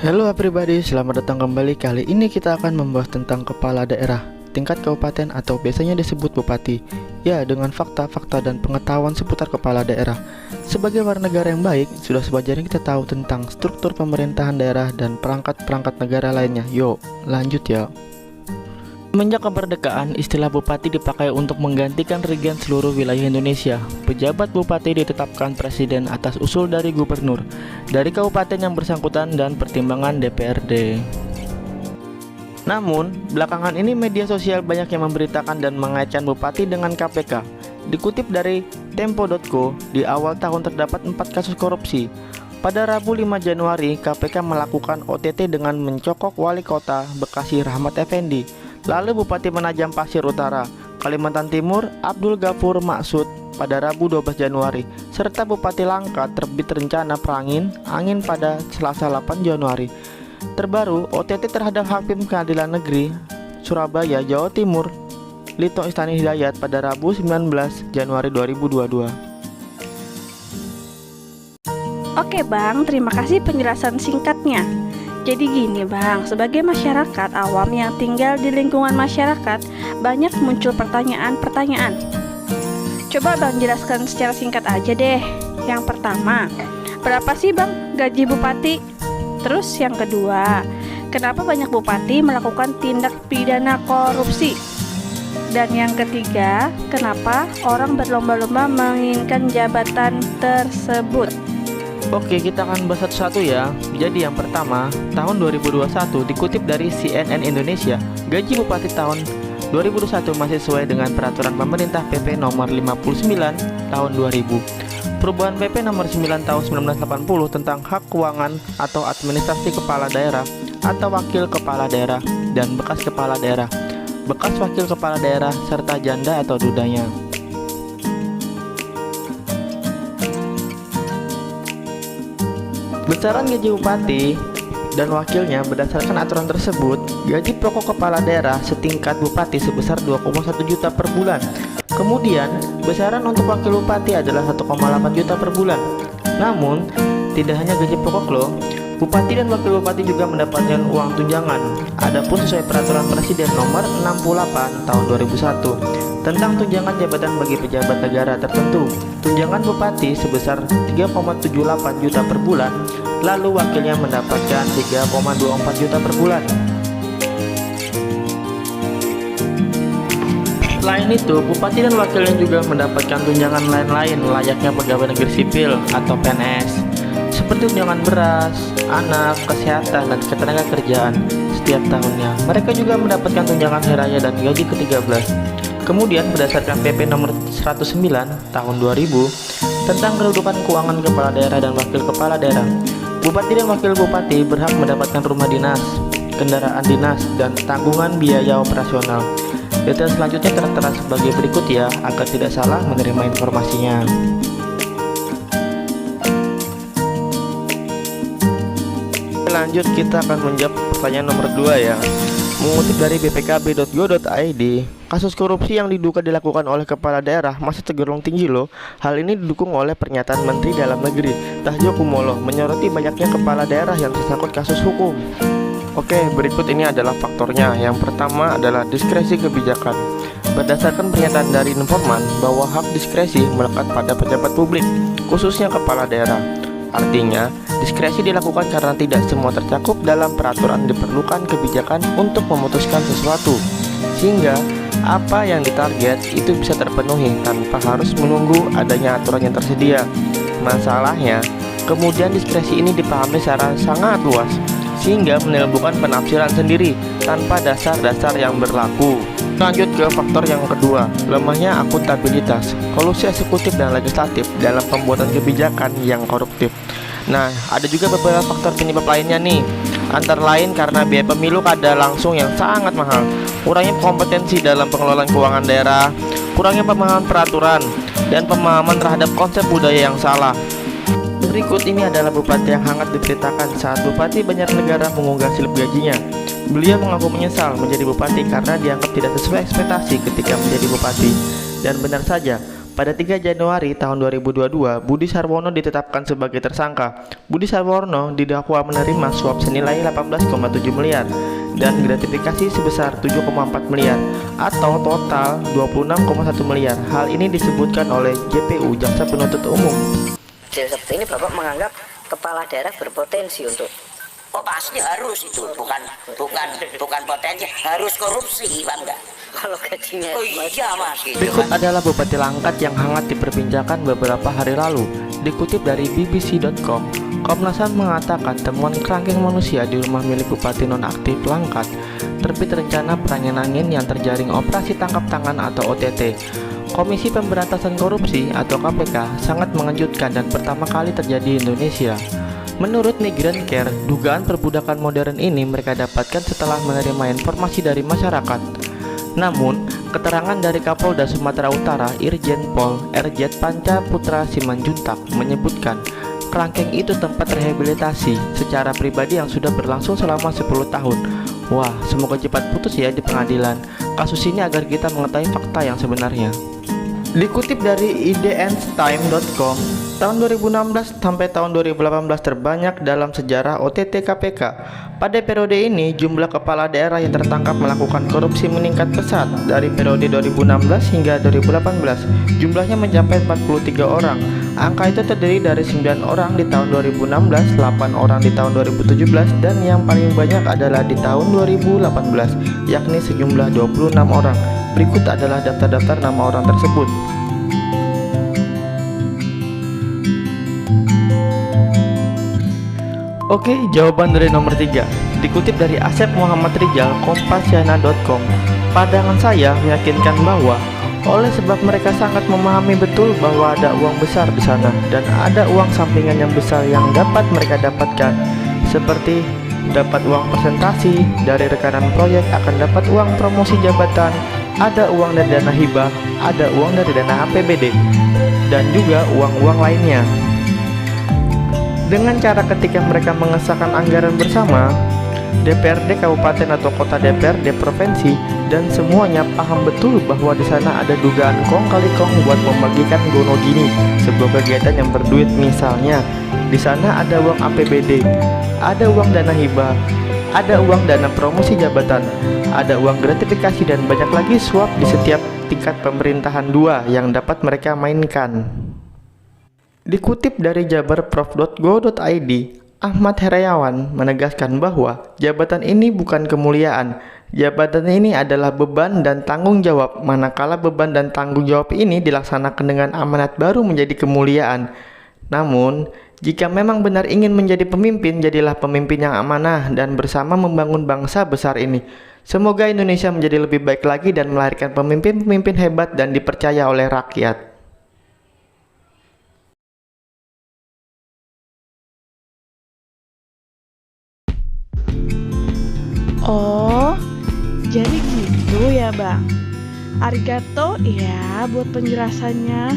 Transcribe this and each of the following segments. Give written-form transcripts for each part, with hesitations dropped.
Halo everybody, selamat datang kembali. Kali ini kita akan membahas tentang kepala daerah tingkat kabupaten atau biasanya disebut bupati. Ya, dengan fakta-fakta dan pengetahuan seputar kepala daerah. Sebagai warga negara yang baik, sudah sewajarnya kita tahu tentang struktur pemerintahan daerah dan perangkat-perangkat negara lainnya. Yuk, lanjut ya. Semenjak kemerdekaan, istilah bupati dipakai untuk menggantikan regen seluruh wilayah Indonesia. Pejabat bupati ditetapkan presiden atas usul dari gubernur, dari kabupaten yang bersangkutan dan pertimbangan DPRD. Namun, belakangan ini media sosial banyak yang memberitakan dan mengaitkan bupati dengan KPK. Dikutip dari Tempo.co, di awal tahun terdapat 4 kasus korupsi. Pada Rabu 5 Januari, KPK melakukan OTT dengan mencokok Wali Kota Bekasi Rahmat Effendi. Lalu Bupati Penajam Pasir Utara, Kalimantan Timur, Abdul Ghafur Maksud pada Rabu 12 Januari, serta Bupati Langkat terbit rencana perangin angin pada Selasa 8 Januari. Terbaru, OTT terhadap Hakim Pengadilan Negeri Surabaya, Jawa Timur, Lito Istani Hidayat pada Rabu 19 Januari 2022. Oke Bang, terima kasih penjelasan singkatnya. Jadi gini Bang, sebagai masyarakat awam yang tinggal di lingkungan masyarakat, banyak muncul pertanyaan-pertanyaan. Coba Bang jelaskan secara singkat aja deh. Yang pertama, berapa sih Bang gaji bupati? Terus yang kedua, kenapa banyak bupati melakukan tindak pidana korupsi? Dan yang ketiga, kenapa orang berlomba-lomba menginginkan jabatan tersebut? Oke, kita akan bahas satu-satu ya. Jadi yang pertama, tahun 2021 dikutip dari CNN Indonesia, gaji bupati tahun 2021 masih sesuai dengan peraturan pemerintah PP nomor 59 tahun 2000. Perubahan PP nomor 9 tahun 1980 tentang hak keuangan atau administrasi kepala daerah atau wakil kepala daerah dan bekas kepala daerah, bekas wakil kepala daerah serta janda atau dudanya. Besaran gaji bupati dan wakilnya berdasarkan aturan tersebut, gaji pokok kepala daerah setingkat bupati sebesar 2,1 juta per bulan. Kemudian, besaran untuk wakil bupati adalah 1,8 juta per bulan. Namun, tidak hanya gaji pokok loh, bupati dan wakil bupati juga mendapatkan uang tunjangan. Adapun sesuai peraturan Presiden nomor 68 tahun 2001 tentang tunjangan jabatan bagi pejabat negara tertentu, tunjangan bupati sebesar 3,78 juta per bulan, lalu wakilnya mendapatkan 3,24 juta per bulan. Selain itu, bupati dan wakilnya juga mendapatkan tunjangan lain-lain layaknya pegawai negeri sipil atau PNS, seperti tunjangan beras, anak, kesehatan, dan ketenaga kerjaan setiap tahunnya. Mereka juga mendapatkan tunjangan hari raya dan gaji ke-13. Kemudian berdasarkan PP nomor 109 tahun 2000 tentang kedudukan keuangan kepala daerah dan wakil kepala daerah, bupati dan wakil bupati berhak mendapatkan rumah dinas, kendaraan dinas, dan tanggungan biaya operasional. Detail selanjutnya tertera sebagai berikut ya, agar tidak salah menerima informasinya. Lanjut, kita akan menjawab pertanyaan nomor 2 ya. Mengutip dari bpkb.go.id, kasus korupsi yang diduga dilakukan oleh kepala daerah masih tergolong tinggi loh. Hal ini didukung oleh pernyataan Menteri Dalam Negeri Tahjo Kumolo menyoroti banyaknya kepala daerah yang tersangkut kasus hukum. Oke, berikut ini adalah faktornya. Yang pertama adalah diskresi kebijakan. Berdasarkan pernyataan dari informan bahwa hak diskresi melekat pada pejabat publik, khususnya kepala daerah. Artinya, diskresi dilakukan karena tidak semua tercakup dalam peraturan diperlukan kebijakan untuk memutuskan sesuatu, sehingga apa yang ditarget itu bisa terpenuhi tanpa harus menunggu adanya aturan yang tersedia. Masalahnya, kemudian diskresi ini dipahami secara sangat luas, sehingga menimbulkan penafsiran sendiri tanpa dasar-dasar yang berlaku. Lanjut ke faktor yang kedua, lemahnya akuntabilitas, kolusi eksekutif dan legislatif dalam pembuatan kebijakan yang koruptif. Nah, ada juga beberapa faktor penyebab lainnya nih. Antara lain karena biaya pemilu kada langsung yang sangat mahal, kurangnya kompetensi dalam pengelolaan keuangan daerah, kurangnya pemahaman peraturan, dan pemahaman terhadap konsep budaya yang salah. Berikut ini adalah bupati yang hangat diceritakan saat Bupati Banjarnegara mengunggah slip gajinya. Beliau mengaku menyesal menjadi bupati karena dianggap tidak sesuai ekspektasi ketika menjadi bupati. Dan benar saja, Pada 3 Januari tahun 2022, Budi Sarwono ditetapkan sebagai tersangka. Budi Sarwono didakwa menerima suap senilai 18,7 miliar dan gratifikasi sebesar 7,4 miliar atau total 26,1 miliar. Hal ini disebutkan oleh JPU, Jaksa Penuntut Umum. Seperti ini Bapak menganggap kepala daerah berpotensi untuk pasti harus itu, bukan potensi, harus korupsi, Bang. Enggak. kalau gajinya Iya Mas. Berikut adalah Bupati Langkat yang hangat diperbincangkan beberapa hari lalu. Dikutip dari BBC.com, Komnas HAM mengatakan temuan kerangkeng manusia di rumah milik Bupati nonaktif Langkat terbit rencana perangin angin yang terjaring operasi tangkap tangan atau OTT. Komisi Pemberantasan Korupsi atau KPK sangat mengejutkan dan pertama kali terjadi di Indonesia. Menurut Migrant Care, dugaan perbudakan modern ini mereka dapatkan setelah menerima informasi dari masyarakat. Namun, keterangan dari Kapolda Sumatera Utara Irjen Pol RJ Panca Putra Simanjuntak menyebutkan kerangkeng itu tempat rehabilitasi secara pribadi yang sudah berlangsung selama 10 tahun. Wah, semoga cepat putus ya di pengadilan kasus ini agar kita mengetahui fakta yang sebenarnya. Dikutip dari idnstime.com, tahun 2016 sampai tahun 2018 terbanyak dalam sejarah OTT KPK. Pada periode ini, jumlah kepala daerah yang tertangkap melakukan korupsi meningkat pesat dari periode 2016 hingga 2018. Jumlahnya mencapai 43 orang. Angka itu terdiri dari 9 orang di tahun 2016, 8 orang di tahun 2017, dan yang paling banyak adalah di tahun 2018, yakni sejumlah 26 orang. Berikut adalah daftar-daftar nama orang tersebut. Oke, jawaban dari nomor 3 dikutip dari Asep Muhammad Rijal, Kompasiana.com. Pandangan saya meyakinkan bahwa oleh sebab mereka sangat memahami betul bahwa ada uang besar di sana dan ada uang sampingan yang besar yang dapat mereka dapatkan, seperti dapat uang presentasi dari rekanan proyek, akan dapat uang promosi jabatan, ada uang dari dana hibah, ada uang dari dana APBD, dan juga uang-uang lainnya. Dengan cara ketika mereka mengesahkan anggaran bersama, DPRD kabupaten atau kota, DPRD provinsi, dan semuanya paham betul bahwa di sana ada dugaan kong kali kong buat membagikan gono gini, sebuah kegiatan yang berduit. Misalnya, di sana ada uang APBD, ada uang dana hibah, ada uang dana promosi jabatan, ada uang gratifikasi, dan banyak lagi suap di setiap tingkat pemerintahan 2 yang dapat mereka mainkan. Dikutip dari jabarprof.go.id, Ahmad Herayawan menegaskan bahwa jabatan ini bukan kemuliaan. Jabatan ini adalah beban dan tanggung jawab, manakala beban dan tanggung jawab ini dilaksanakan dengan amanat baru menjadi kemuliaan. Namun, jika memang benar ingin menjadi pemimpin, jadilah pemimpin yang amanah dan bersama membangun bangsa besar ini. Semoga Indonesia menjadi lebih baik lagi dan melahirkan pemimpin-pemimpin hebat dan dipercaya oleh rakyat. Oh, jadi gitu ya Bang. Arigato ya buat penjelasannya.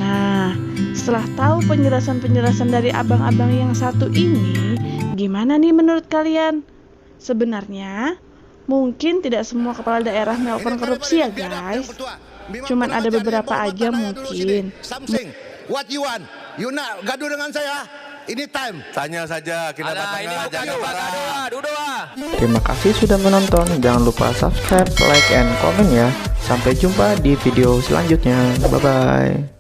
Nah, setelah tahu penjelasan-penjelasan dari abang-abang yang satu ini, gimana nih menurut kalian? Sebenarnya, mungkin tidak semua kepala daerah melakukan korupsi ya guys. Cuman ada beberapa aja mungkin. What you want? You nak gaduh dengan saya? Ini time. Tanya saja Kinabatangan Jakarta. Terima kasih sudah menonton. Jangan lupa subscribe, like, and comment ya. Sampai jumpa di video selanjutnya. Bye-bye.